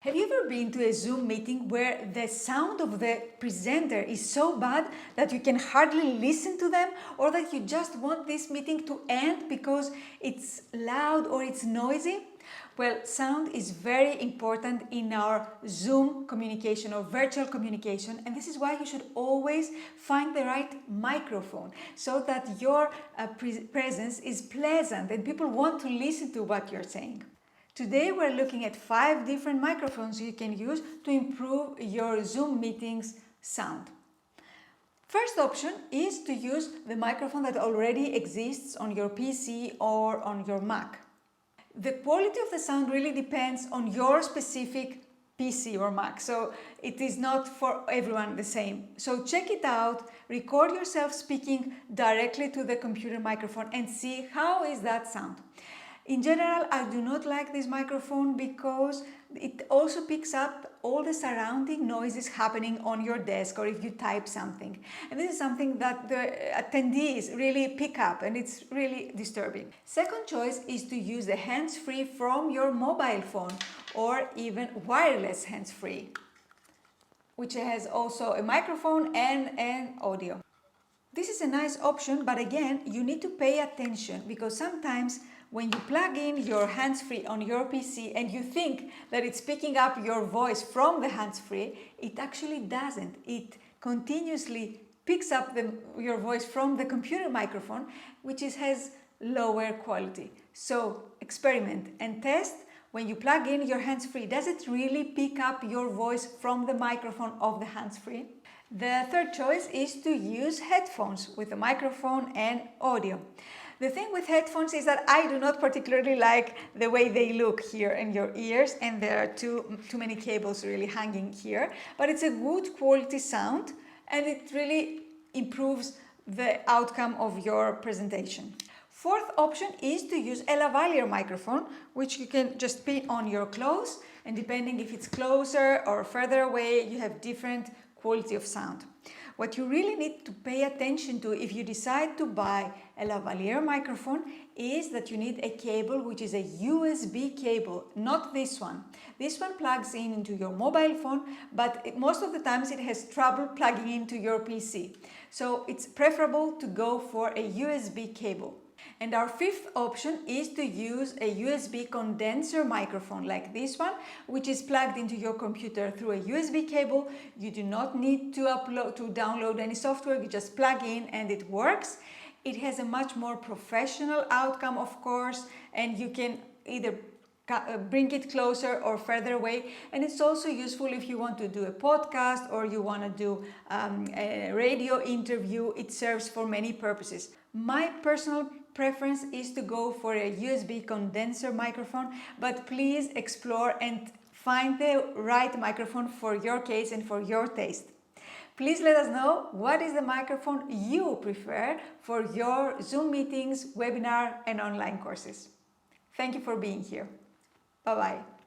Have you ever been to a Zoom meeting where the sound of the presenter is so bad that you can hardly listen to them, or that you just want this meeting to end because it's loud or it's noisy? Well, sound is very important in our Zoom communication or virtual communication, and this is why you should always find the right microphone so that your presence is pleasant and people want to listen to what you're saying. Today we're looking at 5 different microphones you can use to improve your Zoom meetings sound. First option is to use the microphone that already exists on your PC or on your Mac. The quality of the sound really depends on your specific PC or Mac, so it is not for everyone the same. So check it out, record yourself speaking directly to the computer microphone and see how is that sound. In general, I do not like this microphone because it also picks up all the surrounding noises happening on your desk or if you type something. And this is something that the attendees really pick up, and it's really disturbing. Second choice is to use the hands-free from your mobile phone or even wireless hands-free, which has also a microphone and an audio. This is a nice option, but again, you need to pay attention because sometimes when you plug in your hands-free on your PC and you think that it's picking up your voice from the hands-free, it actually doesn't. It continuously picks up your voice from the computer microphone, which has lower quality. So experiment and test. When you plug in your hands-free, does it really pick up your voice from the microphone of the hands-free? The third choice is to use headphones with a microphone and audio. The thing with headphones is that I do not particularly like the way they look here in your ears, and there are too many cables really hanging here, but it's a good quality sound and it really improves the outcome of your presentation. Fourth option is to use a lavalier microphone, which you can just pin on your clothes, and depending if it's closer or further away, you have different quality of sound. What you really need to pay attention to if you decide to buy a lavalier microphone is that you need a cable which is a USB cable, not this one. This one plugs in into your mobile phone, but most of the times it has trouble plugging into your PC. So it's preferable to go for a USB cable. And our fifth option is to use a USB condenser microphone like this one, which is plugged into your computer through a USB cable. You do not need to download any software, you just plug in and it works. It has a much more professional outcome, of course, and you can either bring it closer or further away, and it's also useful if you want to do a podcast or you want to do a radio interview. It serves for many purposes. My personal preference is to go for a USB condenser microphone, but please explore and find the right microphone for your case and for your taste. Please let us know what is the microphone you prefer for your Zoom meetings, webinar, and online courses. Thank you for being here. Bye-bye.